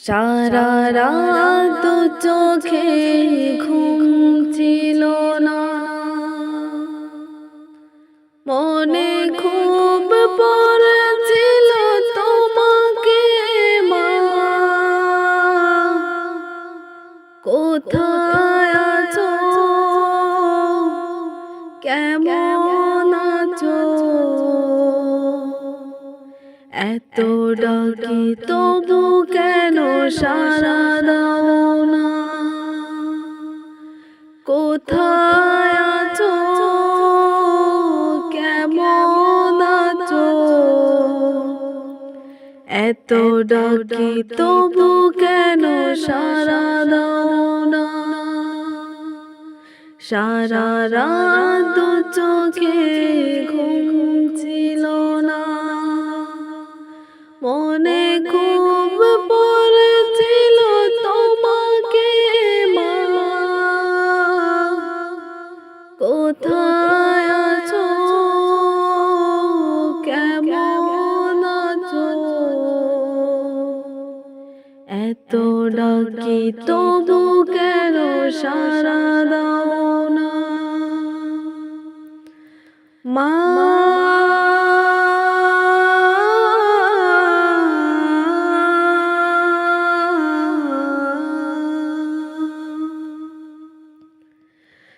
সারা রাত চোখে ঘুম ছিল না, মনে খুব পড়েছিল তোমাকে মা। কোথায় আছো, কেমন আছো, এত ডাকি তবু কেন সাড়া দাও না। কোথায় আছো, কেমন আছো, এত ডাকি তবু কেন সাড়া দাও না। সারা রাত চোখে ঘুম ছিল না, মনে খুব পড়েছিল তোমাকে মা। কোথায় আছো, কেমন আছো, এত ডাকি তবু কেন সাড়া দাও না মা।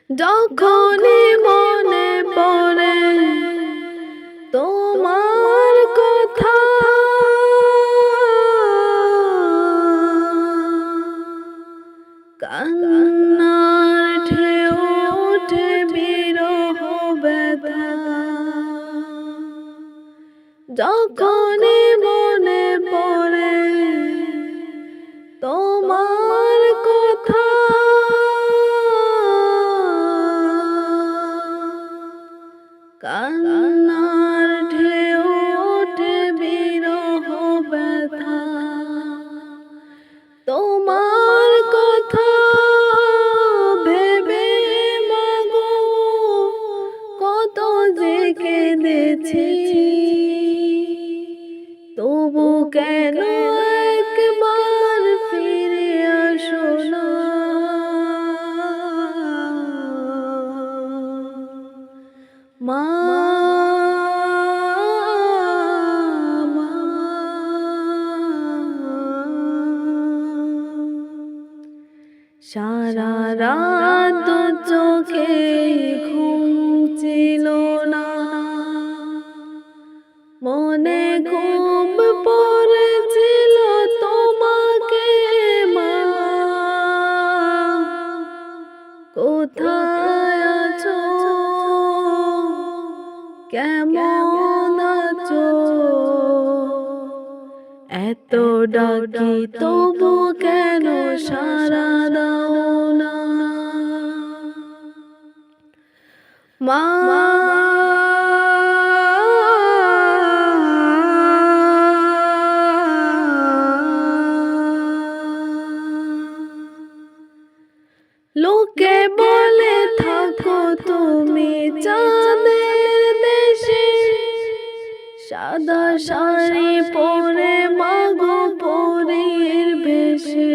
যখনই মনে পড়ে তোমার কথা, কান্নার ঢেউ ওঠে বিরহ ব্যথা। যখনই মনে পড়ে তোমার কথা, কান্নার ঢেউ ওঠে বিরহ ব্যথা। তোমার কথা ভেবে মাগো কত যে কেঁদেছি, তবু কেন একবার ফিরে আসো না মা। সারা রাত চোখে ঘুম ছিল না, মনে খুব পড়েছিল তোমাকে মা। কোথায় আছো, কেমন আছো, এত ডাকি তবু কেন সাড়া দাও না মা। লোকে বলে থাকো তুমি চাঁদের দেশে, সাদা শাড়ি পরে মাগো পরীর বেশে।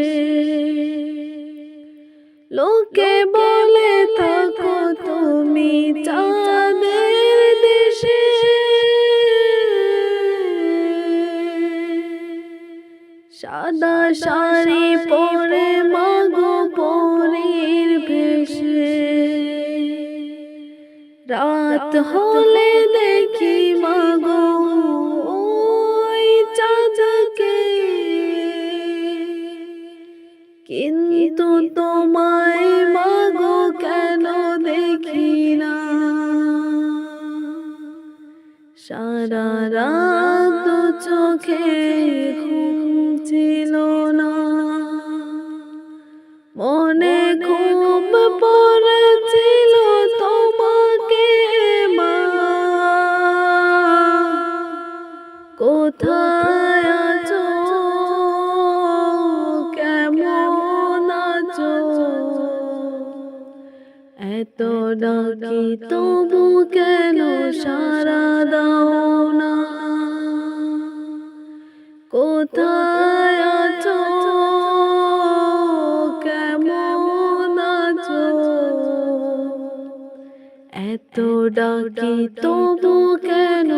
লোকে বলে থাকো তুমি চাঁদের দেশে, সাদা শাড়ি পরে মাগো পরীর বেশে। রাত হলে দেখি মাগো ওই চাঁদকে, কিন্তু তোমায় মাগো কেন দেখি না। সারা রাত চোখে ঘুম ছিল না, মনে খুব পড়েছিল তোমাকে মা। কোথায় আছো, কেমন আছো, এত ডাকি তবু কেন সাড়া দাও না। কোথায় আছো। এত ডাকি তবু কেন